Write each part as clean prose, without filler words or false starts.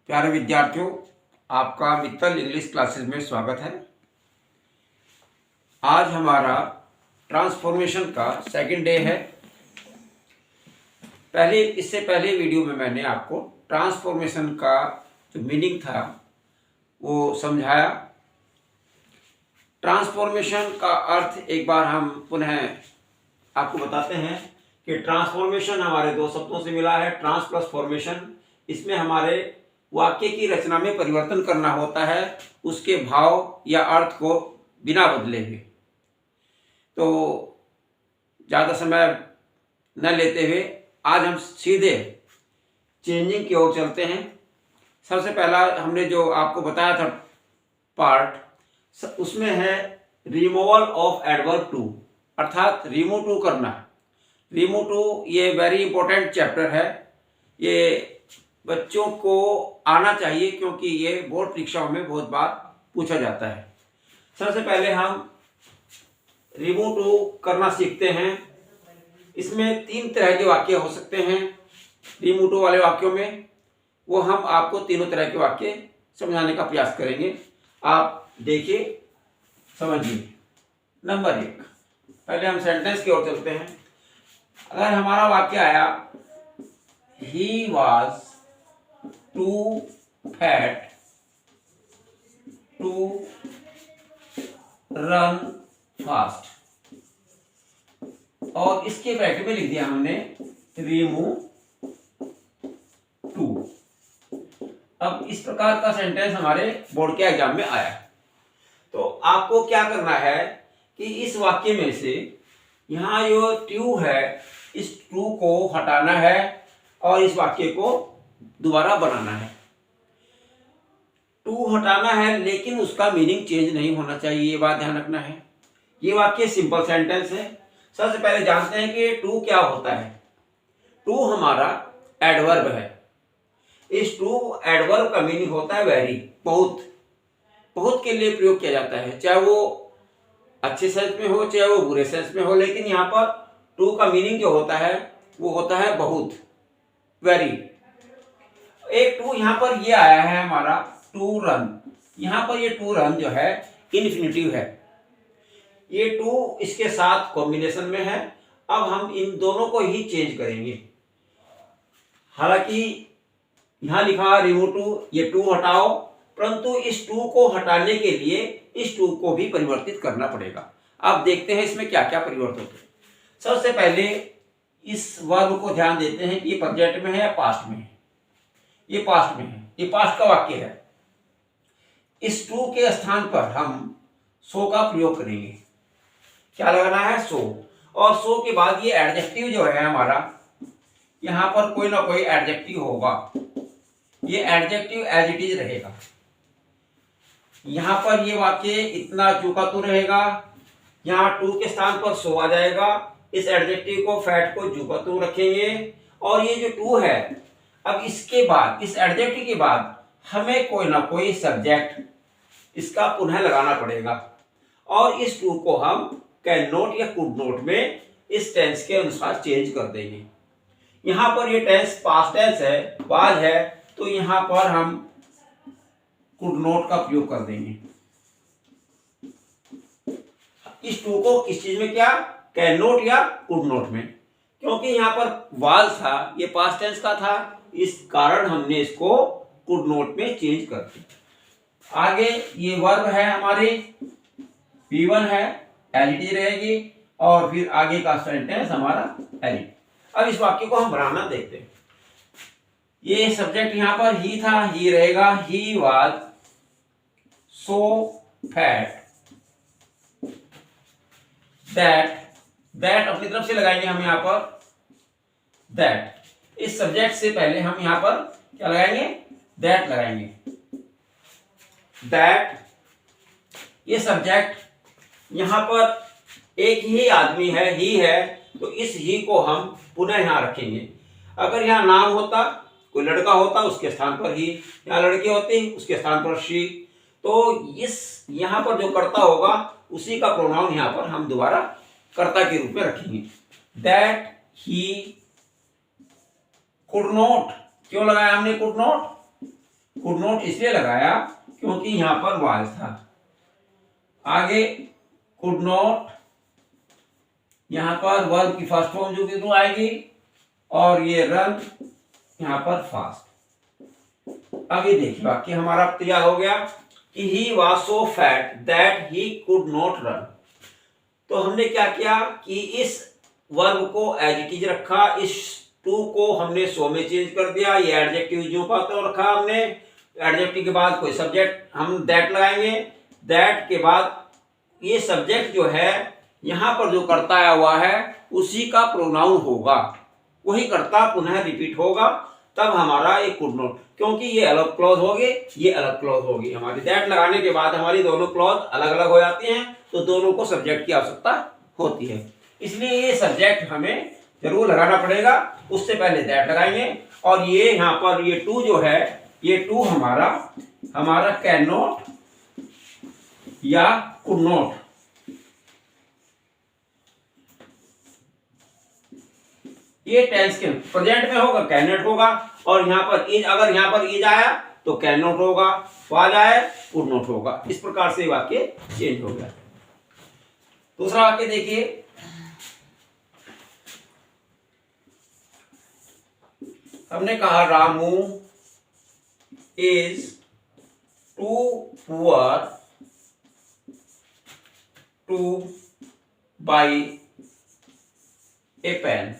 प्यारे विद्यार्थियों, आपका मित्तल इंग्लिश क्लासेस में स्वागत है। आज हमारा ट्रांसफॉर्मेशन का सेकंड डे है। इससे पहले वीडियो में मैंने आपको ट्रांसफॉर्मेशन का जो मीनिंग था वो समझाया। ट्रांसफॉर्मेशन का अर्थ एक बार हम पुनः आपको बताते हैं कि ट्रांसफॉर्मेशन हमारे दो शब्दों से मिला है, ट्रांस प्लस फॉर्मेशन। इसमें हमारे वाक्य की रचना में परिवर्तन करना होता है, उसके भाव या अर्थ को बिना बदले हुए। तो ज़्यादा समय न लेते हुए आज हम सीधे चेंजिंग की ओर चलते हैं। सबसे पहला हमने जो आपको बताया था पार्ट, उसमें है रिमूवल ऑफ एडवर्ब टू, अर्थात रिमूव टू करना। रिमूव टू ये वेरी इंपॉर्टेंट चैप्टर है। ये बच्चों को आना चाहिए क्योंकि ये बोर्ड परीक्षाओं में बहुत बार पूछा जाता है। सबसे पहले हम रिमूव टू करना सीखते हैं। इसमें तीन तरह के वाक्य हो सकते हैं रिमूव टू वाले वाक्यों में। वो हम आपको तीनों तरह के वाक्य समझाने का प्रयास करेंगे। आप देखिए, समझिए। नंबर 1, पहले हम सेंटेंस की ओर चलते हैं। अगर हमारा वाक्य आया he was too fat to run fast, और इसके ब्रैकेट में लिख दिया हमने रिमूव टू। अब इस प्रकार का सेंटेंस हमारे बोर्ड के एग्जाम में आया। तो आपको क्या करना है कि इस वाक्य में से यहां जो टू है, इस टू को हटाना है और इस वाक्य को दोबारा बनाना है। टू हटाना है, लेकिन उसका मीनिंग चेंज नहीं होना चाहिए, ये बात ध्यान रखना है। ये वाक्य सिंपल सेंटेंस है। सबसे पहले जानते हैं कि टू क्या होता है। टू हमारा एडवर्ब है। इस टू एडवर्ब का मीनिंग होता है वेरी, बहुत। बहुत के लिए प्रयोग किया जाता है, चाहे वो अच्छे सेंस में हो चाहे वो बुरे सेंस में हो, लेकिन यहाँ पर टू का मीनिंग जो होता है वो होता है बहुत, वेरी। एक टू यहाँ पर ये आया है हमारा टू रन। यहाँ पर ये टू रन जो है इन्फिनिटिव है। ये टू इसके साथ कॉम्बिनेशन में है। अब हम इन दोनों को ही चेंज करेंगे। हालांकि यहां लिखा रिमूव टू, ये टू हटाओ, परंतु इस टू को हटाने के लिए इस टू को भी परिवर्तित करना पड़ेगा। अब देखते हैं इसमें क्या क्या परिवर्तन होते हैं। सबसे पहले इस वर्ब को ध्यान देते हैं कि ये प्रेजेंट में है या पास्ट में है। ये पास्ट में है, ये पास्ट का वाक्य है। इस टू के स्थान पर हम सो का प्रयोग करेंगे। क्या लगाना है? सो। और सो के बाद ये एडजेक्टिव जो है हमारा, यहां पर कोई ना कोई एडजेक्टिव होगा। ये एडजेक्टिव एज इट इज रहेगा। यहां पर ये वाक्य इतना चूकातू रहेगा। यहां टू के स्थान पर सो आ जाएगा। इस एडजेक्टिव को फैट को चूकातू रखेंगे। और ये जो टू है, अब इसके बाद, इस एडजेक्टिव के बाद हमें कोई ना कोई सब्जेक्ट इसका पुनः लगाना पड़ेगा। और इस टू को हम कैन नॉट या कुड नॉट में इस टेंस के अनुसार चेंज कर देंगे। यहां पर ये टेंस पास्ट टेंस है, वाज है, तो यहां पर हम कुड नॉट का प्रयोग कर देंगे। इस टू को किस चीज में किया? कैन नॉट या कुड नॉट में। क्योंकि यहां पर वाज था, ये पास्ट टेंस का था, इस कारण हमने इसको कुड नॉट में चेंज कर दिया। आगे ये वर्ब है हमारी, P1 है, एज इट इज रहेगी, और फिर आगे का सेंटेंस हमारा एज। अब इस वाक्य को हम बनाना देखते हैं। ये सब्जेक्ट यहां पर ही था, ही रहेगा। He was so fat that, that अपनी तरफ से लगाएंगे हम यहां पर दैट। इस सब्जेक्ट से पहले हम यहां पर क्या लगाएंगे? दैट लगाएंगे। दैट, ये सब्जेक्ट, यहां पर एक ही आदमी है, ही है, तो इस ही को हम पुनः यहां रखेंगे। अगर यहां नाम होता, कोई लड़का होता, उसके स्थान पर ही, यहां लड़की होती उसके स्थान पर शी, तो इस यहां पर जो कर्ता होगा उसी का प्रोनाउन यहां पर हम दोबारा कर्ता के रूप में रखेंगे। दैट ही कुड नॉट, क्यों लगाया हमने कुड नॉट? कुड नॉट इसलिए लगाया क्योंकि यहां पर वाज था। आगे कुड नॉट, यहां पर वर्ब की फर्स्ट फॉर्म जो कि आएगी, और ये रन यहां पर फास्ट। अब ये देखिए वाक्य हमारा तैयार हो गया कि he was so fat that he could not run. तो हमने क्या किया कि इस वर्ब को एज इट इज रखा, इस टू को हमने सो में चेंज कर दिया, ये एडजेक्टिव जो पात्र रखा हमने, एडजेक्टिव के बाद कोई सब्जेक्ट हम दैट लगाएंगे, दैट के बाद ये सब्जेक्ट जो है यहां पर जो कर्ता आया हुआ है उसी का प्रोनाउन होगा, वही कर्ता पुनः रिपीट होगा, तब हमारा एक कुड नॉट, क्योंकि ये अलग क्लॉज होगी, ये अलग क्लॉज होगी। हमारी दैट लगाने के बाद हमारी दोनों क्लॉज अलग अलग हो जाती हैं, तो दोनों को सब्जेक्ट की आवश्यकता होती है, इसलिए ये सब्जेक्ट हमें जरूर लगाना पड़ेगा। उससे पहले दैट लगाएंगे, और ये यहाँ पर ये टू जो है, ये टू हमारा कैन नॉट या कुड नॉट, ये टेंस के प्रेजेंट में होगा कैन नॉट होगा, और यहाँ पर इज, अगर यहाँ पर इज आया तो कैन नॉट होगा, वाज आया कुड नॉट होगा। इस प्रकार से वाक्य चेंज हो गया। दूसरा वाक्य देखिए, हमने कहा Ramu is too poor to buy a pen.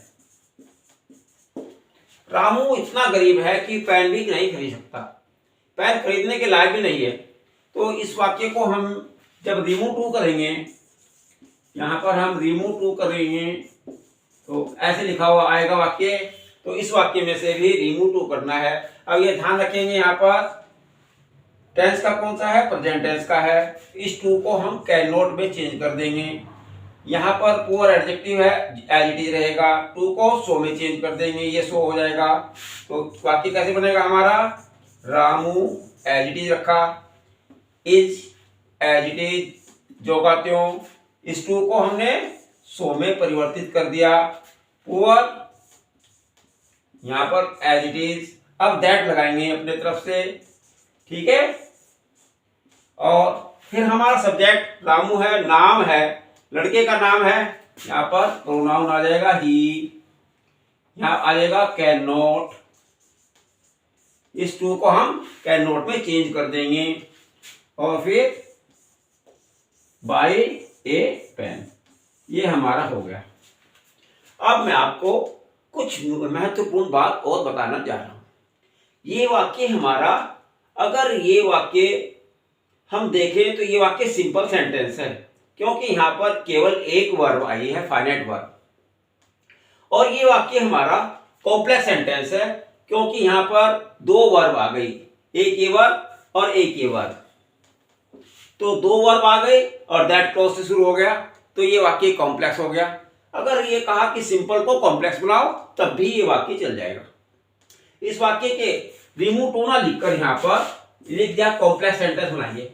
Ramu इतना गरीब है कि पेन भी नहीं खरीद सकता, पेन खरीदने के लायक भी नहीं है। तो इस वाक्य को हम जब रिमूव टू करेंगे, यहां पर हम रिमूव टू करेंगे तो ऐसे लिखा हुआ आएगा वाक्य, तो इस वाक्य में से भी रिमूव टू करना है। अब ये ध्यान रखेंगे, यहाँ पर टेंस का कौन सा है, प्रेजेंट टेंस का है, इस टू को हम कैन नॉट में चेंज कर देंगे। यहाँ पर पुअर एडजेक्टिव है, एज इट इज रहेगा, टू को सो में चेंज कर देंगे, ये सो हो जाएगा। तो वाक्य कैसे बनेगा हमारा, रामू एज इट इज रखा, इज एज इट इज जो का त्यों, इस टू को हमने सो में परिवर्तित कर दिया, पुअर यहां पर एज इट इज। अब दैट लगाएंगे अपने तरफ से, ठीक है, और फिर हमारा सब्जेक्ट रामू है, नाम है, लड़के का नाम है, यहां पर प्रोनाउन आ जाएगा ही, यहां आ जाएगा कैन नॉट, इस टू को हम कैन नॉट में चेंज कर देंगे, और फिर बाय ए पेन, ये हमारा हो गया। अब मैं आपको कुछ महत्वपूर्ण बात और बताना चाह रहा हूं। ये वाक्य हमारा, अगर ये वाक्य हम देखें तो ये वाक्य सिंपल सेंटेंस है, क्योंकि यहां पर केवल एक वर्ब आई है, फाइनाइट वर्ब, और ये वाक्य हमारा कॉम्प्लेक्स सेंटेंस है, क्योंकि यहां पर दो वर्ब आ गई, एक ये वर्ब और एक ये वर्ब, तो दो वर्ब आ गई और दैट क्लॉज से शुरू हो गया, तो ये वाक्य कॉम्प्लेक्स हो गया। अगर ये कहा कि सिंपल को कॉम्प्लेक्स बनाओ, तब भी ये वाक्य चल जाएगा। इस वाक्य के रिमूव टू ना लिखकर यहां पर लिख दिया कॉम्प्लेक्स सेंटेंस बनाइए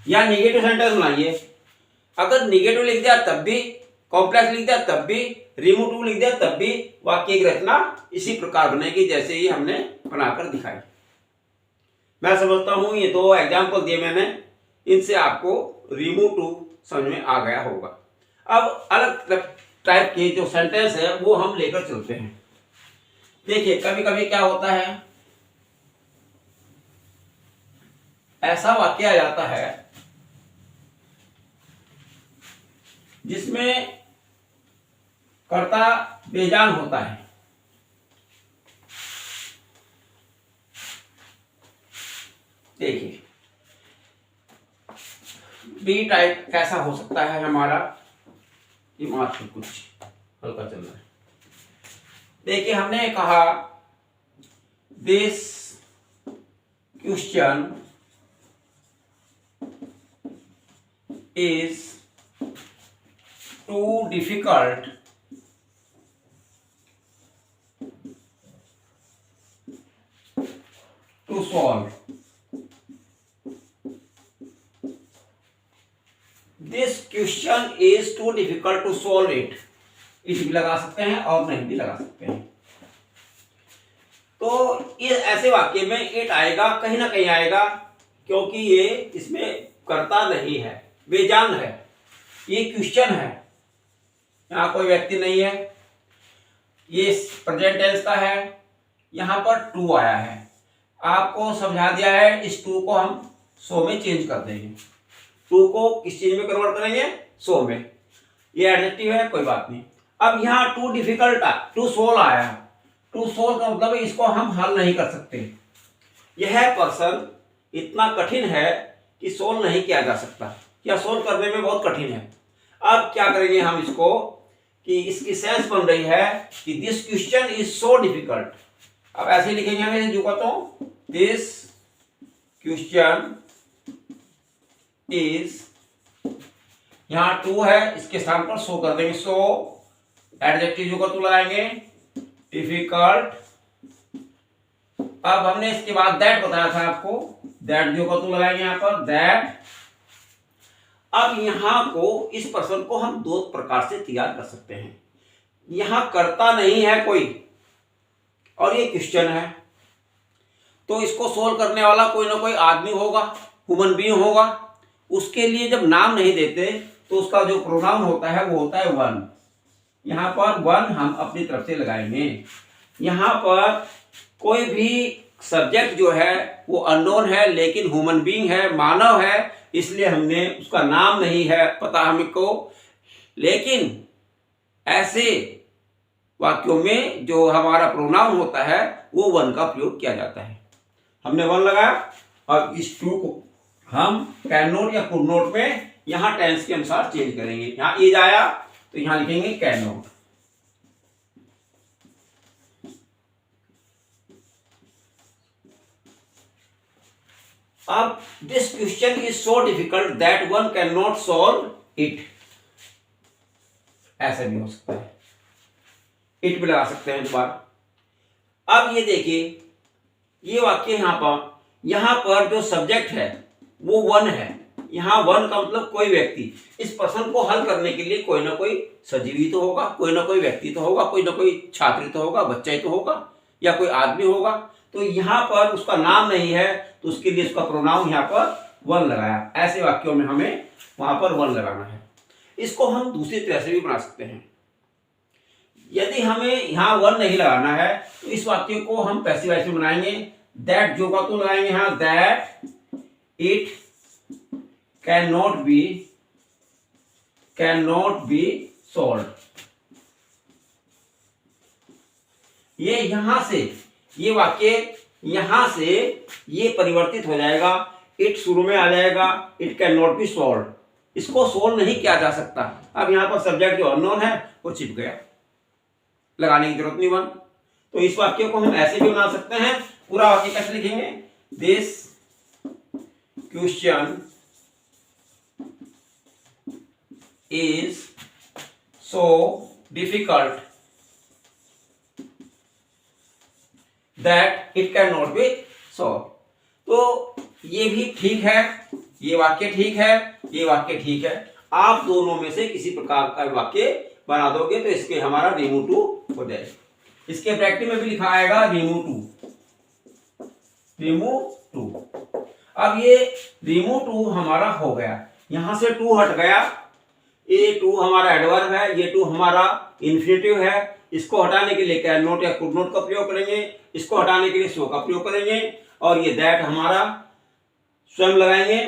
या निगेटिव सेंटेंस बनाइए। अगर निगेटिव लिख दिया तब भी, कॉम्प्लेक्स लिख दिया तब भी, रिमूव टू लिख दिया तब भी, वाक्य की रचना इसी प्रकार बनेगी जैसे ही हमने बनाकर दिखाई। मैं समझता हूं ये दो एग्जाम्पल दिए मैंने, इनसे आपको रिमूव टू समझ में आ गया होगा। अब अलग टाइप के जो सेंटेंस है वो हम लेकर चलते हैं। देखिए कभी कभी क्या होता है, ऐसा वाक्य आ जाता है जिसमें कर्ता बेजान होता है। देखिए बी टाइप कैसा हो सकता है हमारा, दिमाग में कुछ हल्का चल रहा है। देखिए हमने कहा this question is too difficult to solve. This question is too difficult to solve it. It भी लगा सकते हैं और नहीं भी लगा सकते हैं। तो ये ऐसे वाक्य में इट आएगा, कहीं ना कहीं आएगा, क्योंकि ये इसमें कर्ता नहीं है, बेजान है, ये क्वेश्चन है, यहाँ कोई व्यक्ति नहीं है, ये प्रेजेंट टेंस का है, यहाँ पर टू आया है। आपको समझा दिया है, इस टू को हम सो में चेंज कर देंगे। टू को किस चीज में कन्वर्ट करेंगे? सो में। ये एडजेक्टिव है, कोई बात नहीं। अब यहाँ टू डिफिकल्ट टू सोल्व आया। टू सोल्व का मतलब इसको हम हल नहीं कर सकते। यह पर्सन इतना कठिन है कि सोल्व नहीं किया जा सकता, या सोल्व करने में बहुत कठिन है। अब क्या करेंगे हम इसको, कि इसकी सेंस बन रही है कि this question is so difficult. अब ऐसे लिखेंगे हम जो कहता हूं, दिस क्वेश्चन इज, यहां टू है, इसके स्थान पर सो कर देंगे। सो एडजेक्टिव जो का टू लगाएंगे, डिफिकल्ट। अब हमने इसके बाद दैट बताया था आपको, दैट जो का टू लगाएंगे यहां पर, दैट। अब यहां को, इस पर्सन को हम दो प्रकार से तैयार कर सकते हैं। यहां कर्ता नहीं है कोई, और ये क्वेश्चन है, तो इसको सोल्व करने वाला कोई ना कोई आदमी होगा, ह्यूमन बीइंग होगा। उसके लिए जब नाम नहीं देते तो उसका जो प्रोनाउन होता है वो होता है वन। यहां पर वन हम अपनी तरफ से लगाएंगे। यहां पर कोई भी सब्जेक्ट जो है वो अननोन है, लेकिन ह्यूमन बीइंग है, मानव है, इसलिए हमने उसका नाम नहीं है पता हमको। लेकिन ऐसे वाक्यों में जो हमारा प्रोनाउन होता है वो वन का प्रयोग किया जाता है। हमने वन लगाया। अब इस टू को हम कैन नॉट या कुड नॉट में यहां टेंस के अनुसार चेंज करेंगे। यहां इज आया तो यहां लिखेंगे कैन नॉट। अब this question is so difficult that one can not solve it. ऐसा भी हो सकता है, इट भी लगा सकते हैं दोबारा। अब ये देखिए, ये वाक्य यहां पर जो सब्जेक्ट है वो वन है। यहां वन का मतलब कोई व्यक्ति। इस प्रश्न को हल करने के लिए कोई ना कोई सजीवी तो होगा, कोई ना कोई व्यक्ति तो होगा, कोई ना कोई छात्र तो होगा, बच्चा ही तो होगा, या कोई आदमी होगा। तो यहां पर उसका नाम नहीं है, तो उसके लिए उसका प्रोनाउन यहां पर वन लगाया। ऐसे वाक्यों में हमें वहां पर वन लगाना है। इसको हम दूसरी तरह से भी बना सकते हैं। यदि हमें यहां वन नहीं लगाना है तो इस वाक्य को हम पैसिव वॉइस में बनाएंगे। दैट जो का तो लगाएंगे यहां, that it can not be solve. ये यहां से, ये वाक्य यहां से ये परिवर्तित हो जाएगा, इट शुरू में आ जाएगा, it can not be solve. इसको सोल्व नहीं किया जा सकता। अब यहां पर सब्जेक्ट जो अननोन है वो छिप गया, लगाने की जरूरत नहीं वन। तो इस वाक्य को हम ऐसे भी बना सकते हैं। पूरा वाक्य कैसे लिखेंगे? This question is so difficult that it can not be solve. तो ये भी ठीक है, ये वाक्य ठीक है, ये वाक्य ठीक है। आप दोनों में से किसी प्रकार का वाक्य बना दोगे तो इसके हमारा रिमूव टू हो जाएगा। इसके ब्रैकेट में भी लिखा आएगा रिमूव टू। अब ये रिमूव टू हमारा हो गया, यहां से टू हट गया। ये टू हमारा एडवर्ब है, ये टू हमारा इन्फिनेटिव है। इसको हटाने के लिए कैन नॉट या कुड नॉट का प्रयोग करेंगे, इसको हटाने के लिए सो का प्रयोग करेंगे, और ये दैट हमारा स्वयं लगाएंगे,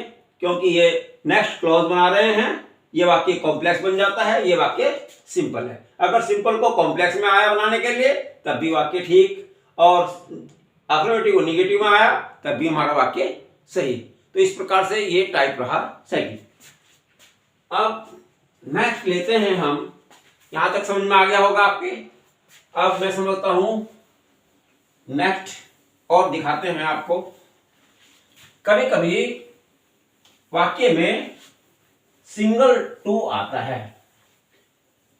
क्योंकि ये नेक्स्ट क्लॉज बना रहे हैं। ये वाक्य कॉम्प्लेक्स बन जाता है, ये वाक्य सिंपल है। अगर सिंपल को कॉम्प्लेक्स में आया बनाने के लिए तब भी वाक्य ठीक, और अफर्मेटिव को निगेटिव में आया तब भी हमारा वाक्य सही। तो इस प्रकार से ये टाइप रहा सही। अब नेक्स्ट लेते हैं हम। यहां तक समझ में आ गया होगा आपके। अब मैं समझता हूं नेक्स्ट, और दिखाते हैं आपको। कभी कभी वाक्य में सिंगल टू आता है,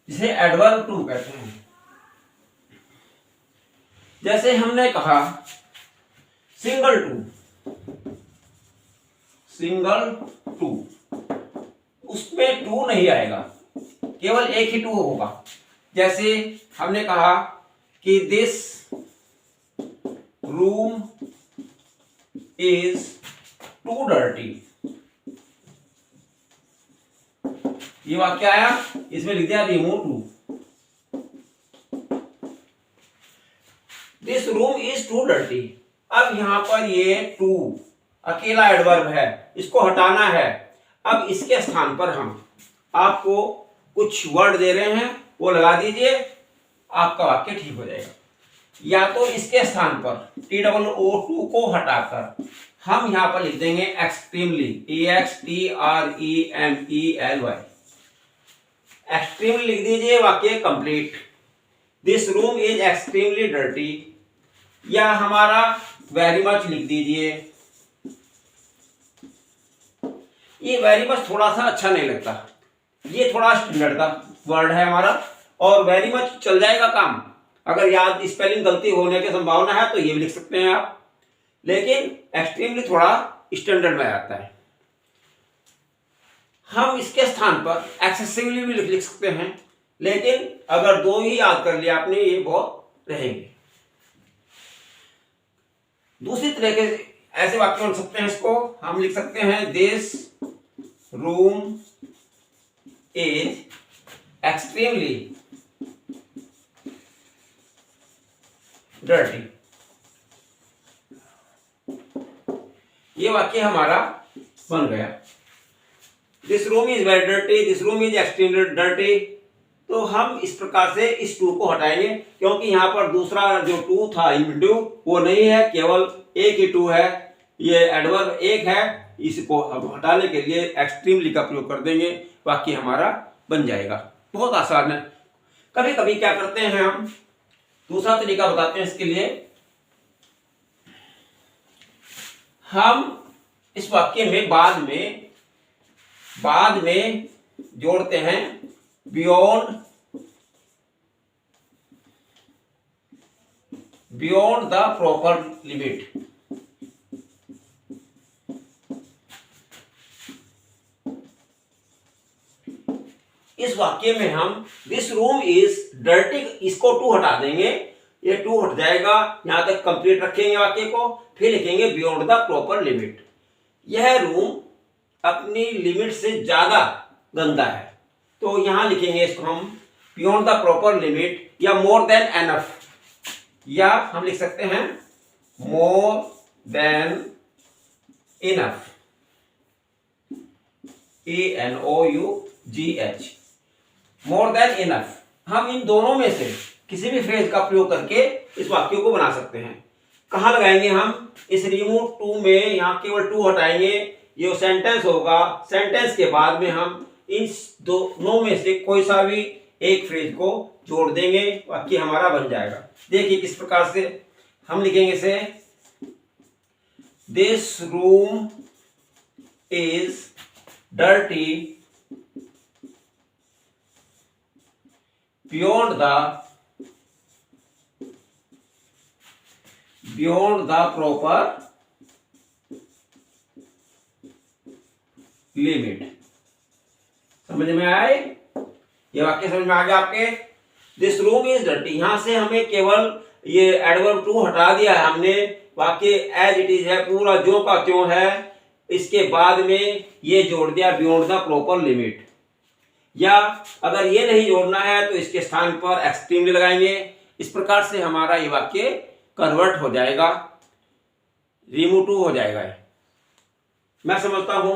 जिसे एडवर्ब टू कहते हैं। जैसे हमने कहा सिंगल टू, उसमें टू नहीं आएगा, केवल एक ही टू होगा। जैसे हमने कहा कि this room is too dirty. ये वाक्य आया, इसमें लिख दिया remove too. This room is too dirty. अब यहां पर ये टू अकेला एडवर्ब है, इसको हटाना है। अब इसके स्थान पर हम आपको कुछ वर्ड दे रहे हैं, वो लगा दीजिए, आपका वाक्य ठीक हो जाएगा। या तो इसके स्थान पर TOO को हटाकर हम यहां पर लिख देंगे एक्सट्रीमली, EXTREMELY। एक्सट्रीमली लिख दीजिए, वाक्य complete. This room is extremely dirty. या हमारा वेरी मच लिख दीजिए। ये वेरी मच थोड़ा सा अच्छा नहीं लगता, ये थोड़ा स्टैंडर्ड का वर्ड है हमारा, और वेरी मच चल जाएगा काम। अगर याद स्पेलिंग गलती होने की संभावना है तो ये भी लिख सकते हैं आप, लेकिन एक्सट्रीमली थोड़ा स्टैंडर्ड में आता है। हम इसके स्थान पर एक्सेसिवली भी लिख सकते हैं, लेकिन अगर दो ही याद कर लिया आपने, ये बहुत रहेंगे। दूसरी तरीके से ऐसे वाक्य बन सकते हैं, इसको हम लिख सकते हैं this room is extremely dirty. ये वाक्य हमारा बन गया। This room is very dirty, this room is extremely dirty. तो हम इस प्रकार से इस टू को हटाएंगे, क्योंकि यहाँ पर दूसरा जो टू था इंडिव वो नहीं है, केवल एक ही टू है, ये एडवर्ब एक है। इसको हम हटाने के लिए एक्सट्रीमली का प्रयोग कर देंगे, वाक्य हमारा बन जाएगा। बहुत आसान है। कभी कभी क्या करते हैं हम, दूसरा तरीका बताते हैं इसके लिए। हम इस वाक्य में बाद में जोड़ते हैं बियॉन्ड द प्रॉपर लिमिट। इस वाक्य में हम दिस रूम इज डर्टी, इसको टू हटा देंगे, ये टू हट जाएगा, यहां तक कंप्लीट रखेंगे वाक्य को, फिर लिखेंगे बियॉन्ड द प्रॉपर लिमिट। यह रूम अपनी लिमिट से ज्यादा गंदा है, तो यहां लिखेंगे इसको हम बियॉन्ड द प्रॉपर लिमिट, या मोर देन एनफ, या हम लिख सकते हैं more than enough, ENOUGH, more than enough. हम इन दोनों में से किसी भी फ्रेज का प्रयोग करके इस वाक्य को बना सकते हैं। कहाँ लगाएंगे हम, इस रिमूव टू में, यहाँ केवल टू हटाएंगे, ये सेंटेंस होगा। सेंटेंस के बाद में हम इन दोनों में से कोई सा भी एक फ्रेज को जोड़ देंगे, वाक्य हमारा बन जाएगा। देखिए किस प्रकार से हम लिखेंगे इसे, this room is dirty beyond the proper limit। समझ में आए, ये वाक्य समझ में आ गया आपके। दिस रूम इज डर्टी, यहां से हमें केवल ये एडवर्ब टू हटा दिया है हमने, वाक्य एज इट इज है, पूरा जो का त्यों है। इसके बाद में ये जोड़ दिया बियॉन्ड द प्रॉपर लिमिट, या अगर ये नहीं जोड़ना है तो इसके स्थान पर एक्सट्रीमली लगाएंगे। इस प्रकार से हमारा ये वाक्य कन्वर्ट हो जाएगा, रिमूव टू हो जाएगा। मैं समझता हूं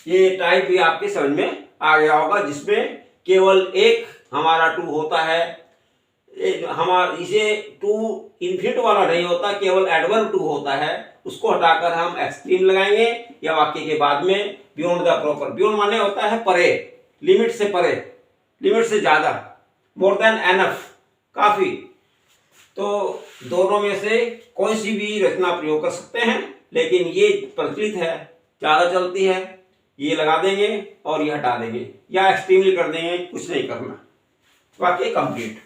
ये टाइप भी आपके समझ में आ गया होगा, जिसमें केवल एक हमारा टू होता है, हमारा इसे टू इन्फिनिट वाला नहीं होता, केवल एडवर्ब टू होता है। उसको हटाकर हम एक्सट्रीम लगाएंगे, या वाक्य के बाद में बियॉन्ड द प्रॉपर। बियॉन्ड माने होता है परे, लिमिट से परे, लिमिट से ज्यादा, मोर देन एनफ, काफी। तो दोनों में से कोई सी भी रचना प्रयोग कर सकते हैं, लेकिन ये प्रचलित है, ज्यादा चलती है। ये लगा देंगे और ये हटा देंगे, या एक्सट्रीमली कर देंगे, कुछ नहीं करना, वाक्य कंप्लीट।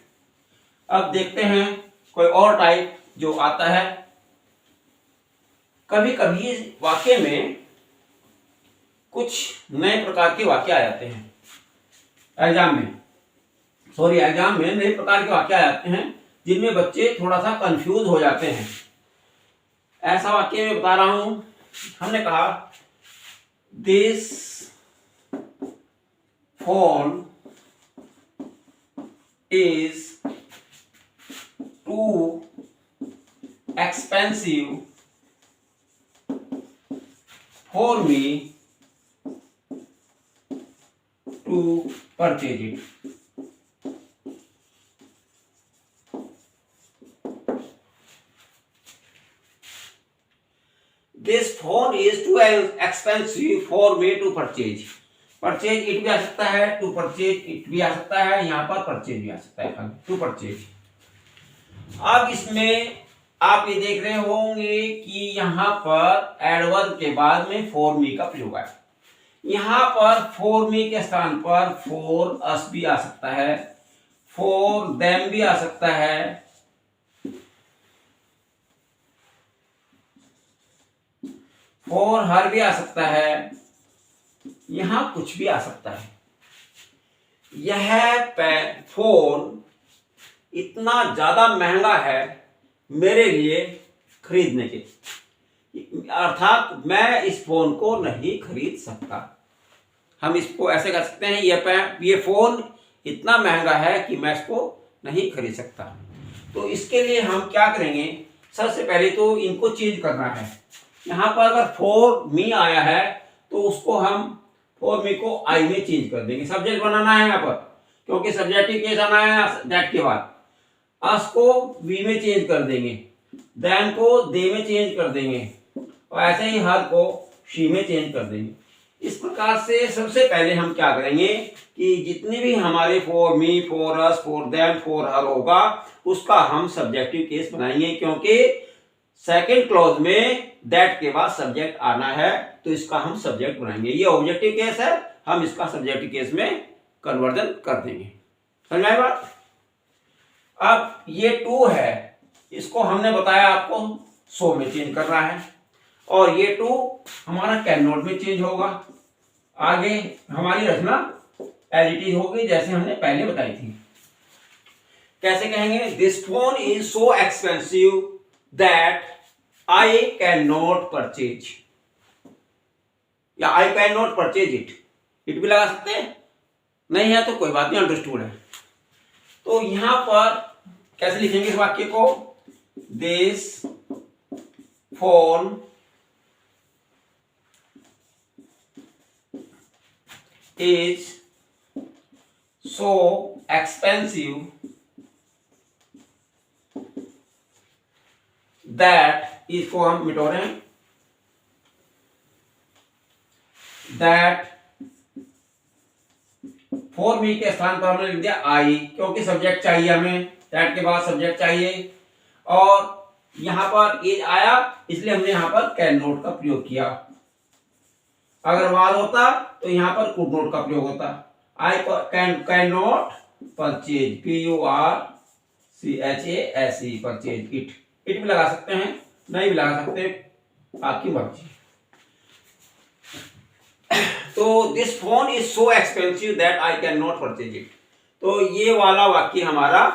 अब देखते हैं कोई और टाइप जो आता है। कभी कभी वाक्य में कुछ नए प्रकार के वाक्य आ जाते हैं, एग्जाम में नए प्रकार के वाक्य आ जाते हैं, जिनमें बच्चे थोड़ा सा कंफ्यूज हो जाते हैं। ऐसा वाक्य मैं बता रहा हूं, हमने कहा this phone is too expensive for me to purchase it. This phone is too expensive for me to purchase. Purchase it भी आ सकता है, to purchase it भी आ सकता है, यहाँ पर purchase भी आ सकता है, to purchase। अब इसमें आप ये देख रहे होंगे कि यहाँ पर एडवर्ब के बाद में for me का प्रयोग है। यहाँ पर for me के स्थान पर for us भी आ सकता है, for them भी आ सकता है, फॉर हर भी आ सकता है, यहां कुछ भी आ सकता है। यह फोन इतना ज्यादा महंगा है मेरे लिए खरीदने के, अर्थात मैं इस फोन को नहीं खरीद सकता। हम इसको ऐसे कर सकते हैं, ये फोन इतना महंगा है कि मैं इसको नहीं खरीद सकता। तो इसके लिए हम क्या करेंगे, सबसे पहले तो इनको चेंज करना है। यहाँ पर अगर फॉर मी आया है तो उसको हम फॉर मी को आई में चेंज कर देंगे। सब्जेक्ट बनाना है यहाँ पर, क्योंकि सब्जेक्टिव केस आना है दैट के बाद। अस को वी में चेंज कर देंगे, देन को दे में चेंज कर देंगे, और ऐसे ही हर को शी में चेंज कर देंगे। इस प्रकार से सबसे पहले हम क्या करेंगे कि जितने भी हमारे for me, for us, for them, for her होगा उसका हम सब्जेक्टिव केस बनाएंगे, क्योंकि सेकेंड क्लॉज में दैट के बाद सब्जेक्ट आना है, तो इसका हम सब्जेक्ट बनाएंगे। ये ऑब्जेक्टिव केस है, हम इसका सब्जेक्टिव केस में कन्वर्जन कर देंगे। समझ में बात? अब ये टू है, इसको हमने बताया आपको सो में चेंज करना है, और ये टू हमारा कैन नॉट में चेंज होगा। आगे हमारी रचना एज इट इज होगी जैसे हमने पहले बताई थी। कैसे कहेंगे, this phone is so expensive that I cannot purchase, या I cannot purchase it, it भी लगा सकते हैं, नहीं है तो कोई बात नहीं, अंडरस्टूड है। तो यहां पर कैसे लिखेंगे इस वाक्य को, this phone is so expensive that, इसको हम मिटो रहे हैं, दैट फॉर मी के स्थान पर हमने लिख दिया आई, क्योंकि सब्जेक्ट चाहिए हमें, दैट के बाद सब्जेक्ट चाहिए, और यहां पर इज आया इसलिए हमने यहां पर कैन नॉट का प्रयोग किया। अगर वाज होता तो यहां पर कुड नॉट का प्रयोग होता। I can not purchase, PURCHASE, purchase it, it भी लगा सकते हैं, नहीं भी लगा सकते, आपकी मर्जी। तो this phone is so expensive that I can not purchase it. तो ये वाला वाक्य हमारा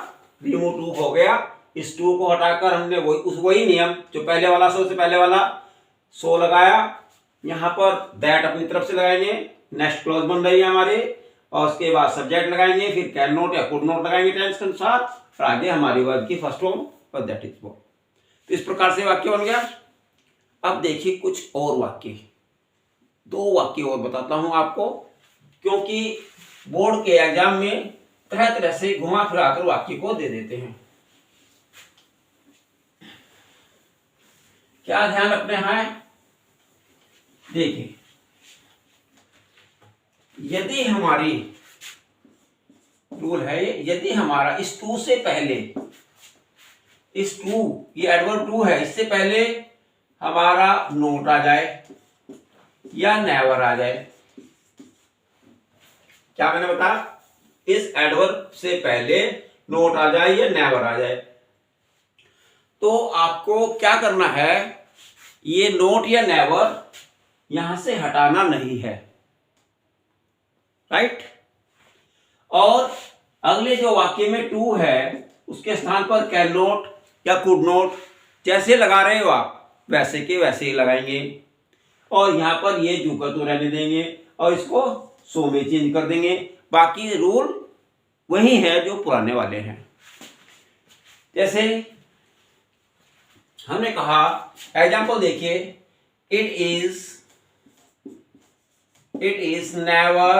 रिमूव टू हो गया। इस टू को हटाकर हमने वही नियम जो पहले वाला, सो से पहले वाला सो लगाया, यहाँ पर दैट अपनी तरफ से लगाएंगे, नेक्स्ट क्लॉज बन रही है हमारे, और उसके बाद सब्जेक्ट लगाएंगे, फिर कैन नॉट या कुड नॉट लगाएंगे टेंस के अनुसार, और आगे हमारी वर्ब की फर्स्ट फॉर्म और दैट इज वो। तो इस प्रकार से वाक्य बन गया। अब देखिए कुछ और वाक्य, दो वाक्य और बताता हूं आपको, क्योंकि बोर्ड के एग्जाम में तरह तरह से घुमा फिरा कर वाक्य को दे देते हैं। क्या ध्यान रखना है, देखिए यदि हमारी रूल है, यदि हमारा इस टू से पहले, इस टू, ये एडवर्ब टू है, इससे पहले हमारा नोट आ जाए या नेवर आ जाए, क्या मैंने बताया, इस एडवर्ब से पहले नोट आ जाए या नेवर आ जाए, तो आपको क्या करना है, ये नोट या नेवर यहां से हटाना नहीं है, राइट। और अगले जो वाक्य में टू है उसके स्थान पर कैन नॉट या कुड नॉट जैसे लगा रहे हो आप, वैसे के वैसे ही लगाएंगे और यहाँ पर ये जू का तो रहने देंगे और इसको सो में चेंज कर देंगे। बाकी रूल वही है जो पुराने वाले हैं। जैसे हमने कहा, एग्जाम्पल देखिए, it is never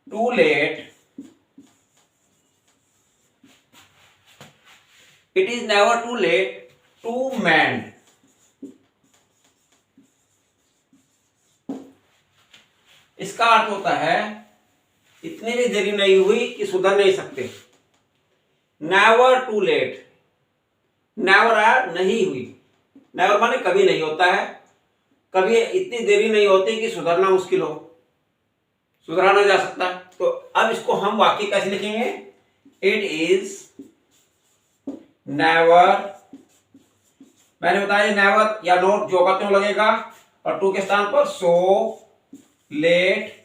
too late, it is never too late to mend. इसका अर्थ होता है इतनी भी देरी नहीं हुई कि सुधर नहीं सकते। नेवर टू लेट, नेवर आया नहीं हुई, नेवर माने कभी नहीं होता है, कभी इतनी देरी नहीं होती कि सुधरना मुश्किल हो, सुधरा ना जा सकता। तो अब इसको हम वाक्य कैसे लिखेंगे? इट इज नेवर, मैंने बताया नेवर या नोट जो का त्यों लगेगा और टू के स्थान पर सो लेट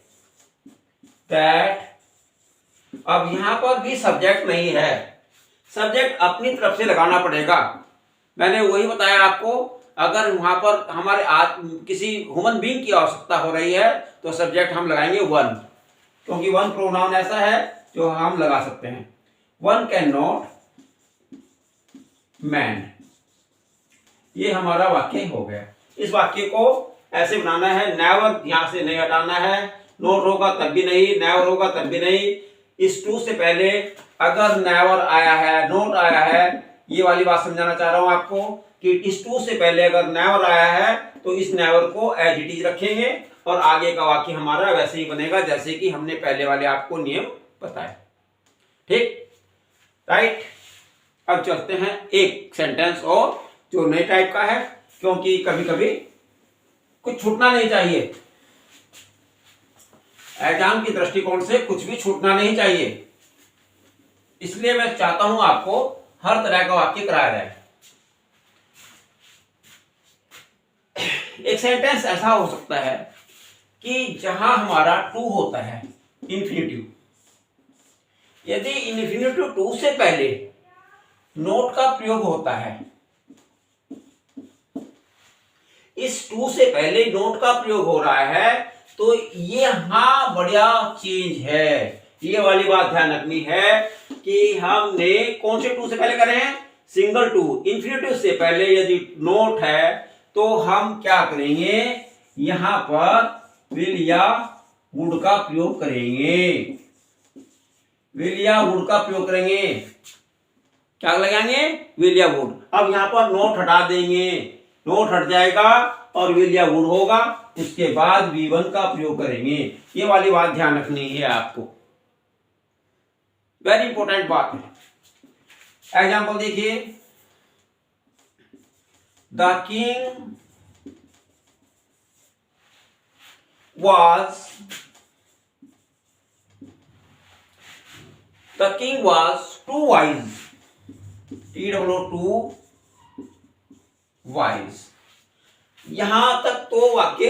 दैट। अब यहां पर भी सब्जेक्ट नहीं है, सब्जेक्ट अपनी तरफ से लगाना पड़ेगा। मैंने वही बताया आपको, अगर वहां पर हमारे किसी ह्यूमन बीइंग की आवश्यकता हो रही है तो सब्जेक्ट हम लगाएंगे वन, क्योंकि वन प्रोनाउन ऐसा है जो हम लगा सकते हैं। वन कैन नॉट मैन, ये हमारा वाक्य हो गया। इस वाक्य को ऐसे बनाना है, नेवर यहां से नहीं हटाना है, नोट होगा तब भी नहीं, नेवर होगा तब भी नहीं। इस टू से पहले अगर नेवर आया है, नोट आया है, ये वाली बात समझाना चाह रहा हूं आपको कि इस टू से पहले अगर नेवर आया है तो इस नेवर को एज इट इज रखेंगे और आगे का वाक्य हमारा वैसे ही बनेगा जैसे कि हमने पहले वाले आपको नियम बताए। ठीक, राइट। अब चलते हैं एक सेंटेंस और जो नए टाइप का है, क्योंकि कभी कभी कुछ छूटना नहीं चाहिए, एग्जाम की दृष्टिकोण से कुछ भी छूटना नहीं चाहिए, इसलिए मैं चाहता हूं आपको हर तरह का वाक्य कराया जाए। एक सेंटेंस ऐसा हो सकता है कि जहां हमारा टू होता है, इन्फिनिटिव, यदि इन्फिनिटिव टू से पहले नोट का प्रयोग होता है, इस टू से पहले नोट का प्रयोग हो रहा है, तो ये यहां बढ़िया चेंज है। ये वाली बात ध्यान रखनी है कि हमने कौन से टू से पहले करे हैं? Single to. इन्फिनिटिव से पहले यदि नोट है तो हम क्या करेंगे? यहां पर विल या वुड का प्रयोग करेंगे, विल या वुड का प्रयोग करेंगे। क्या लगाएंगे? विल या वुड। अब यहां पर नोट हटा देंगे, नोट हट जाएगा और विल या वुड होगा, उसके बाद V1 का प्रयोग करेंगे। ये वाली बात ध्यान रखनी है आपको, वेरी इंपॉर्टेंट बात है। एग्जाम्पल देखिए, the king was too wise, T-O-O wise। यहां तक तो वाक्य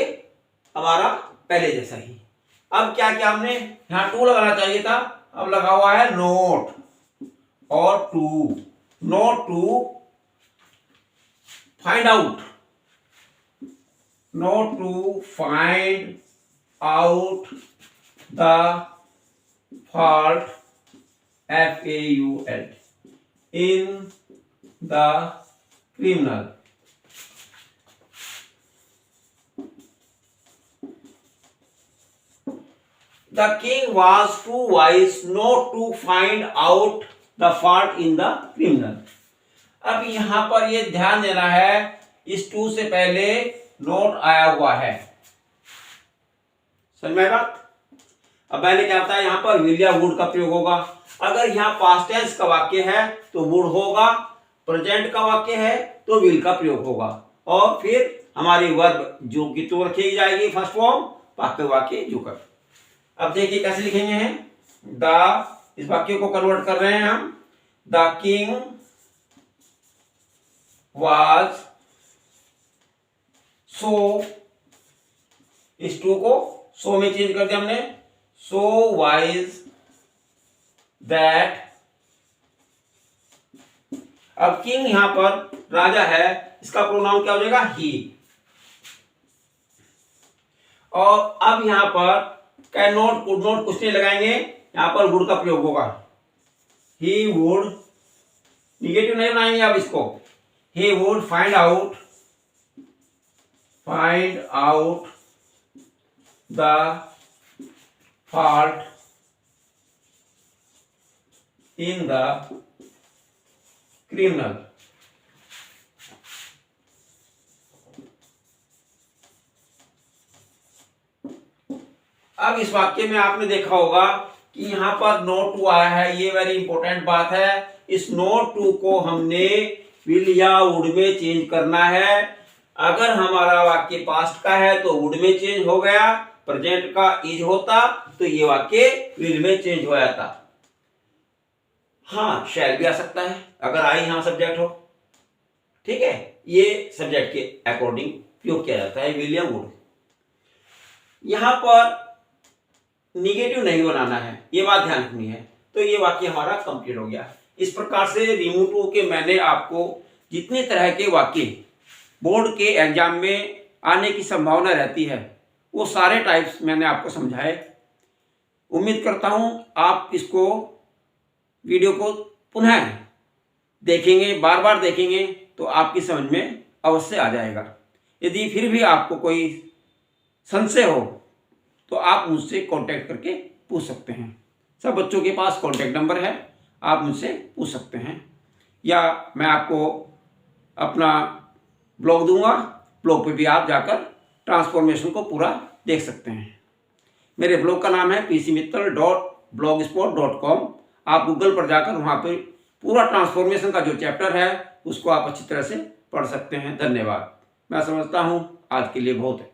हमारा पहले जैसा ही। अब क्या क्या हमने यहां टू लगाना चाहिए था, अब लगा हुआ है नोट और to. Not to find out, not to find out the fault, FAULT, in the criminal। The king was too wise not to find out the fault in the criminal। अब यहां पर ये ध्यान देना है, इस टू से पहले नोट आया हुआ है, समझ में बात? अब मैंने क्या बताया, यहां पर विल या वुड का प्रयोग होगा। अगर यहां पास्ट टेंस का वाक्य है तो वुड होगा, प्रेजेंट का वाक्य है तो विल का प्रयोग होगा, और फिर हमारी वर्ब जो की तो रखी जाएगी फर्स्ट फॉर्म, बाकी वाक्य जो कर। अब देखिए कैसे लिखेंगे हैं, द, इस वाक्य को कन्वर्ट कर रहे हैं हम, द किंग वाज सो, इस टू को सो में चेंज कर दिया हमने, सो वाइज दैट। अब किंग यहां पर राजा है, इसका प्रोनाउन क्या हो जाएगा? ही। और अब यहां पर कैन नॉट, कुड नॉट कुछ नहीं लगाएंगे, यहां पर वुड का प्रयोग होगा। ही वुड, निगेटिव नहीं बनाएंगे अब इसको। He would find out the fault in the criminal। अब इस वाक्य में आपने देखा होगा कि यहां पर नोट टू आया है, ये वेरी इंपॉर्टेंट बात है। इस नोट टू को हमने विल या वुड में चेंज करना है। अगर हमारा वाक्य पास्ट का है तो वुड में चेंज हो गया, प्रेजेंट का इज होता तो ये वाक्य विल में चेंज हो जाता। हाँ, शैल भी आ सकता है अगर आई यहां सब्जेक्ट हो। ठीक है, ये सब्जेक्ट के अकॉर्डिंग प्रयोग किया जाता है विल या वुड। यहां पर निगेटिव नहीं बनाना है, ये बात ध्यान रखनी है। तो ये वाक्य हमारा कंप्लीट हो गया। इस प्रकार से रिमूव टू के मैंने आपको जितने तरह के वाक्य बोर्ड के एग्जाम में आने की संभावना रहती है वो सारे टाइप्स मैंने आपको समझाए। उम्मीद करता हूं आप इसको वीडियो को पुनः देखेंगे, बार बार देखेंगे तो आपकी समझ में अवश्य आ जाएगा। यदि फिर भी आपको कोई संशय हो तो आप मुझसे कांटेक्ट करके पूछ सकते हैं। सब बच्चों के पास कांटेक्ट नंबर है, आप मुझसे पूछ सकते हैं। या मैं आपको अपना ब्लॉग दूंगा, ब्लॉग पे भी आप जाकर ट्रांसफॉर्मेशन को पूरा देख सकते हैं। मेरे ब्लॉग का नाम है pcmittal.blogspot.com। आप गूगल पर जाकर वहाँ पे पूरा ट्रांसफॉर्मेशन का जो चैप्टर है उसको आप अच्छी तरह से पढ़ सकते हैं। धन्यवाद। मैं समझता हूँ आज के लिए बहुत है।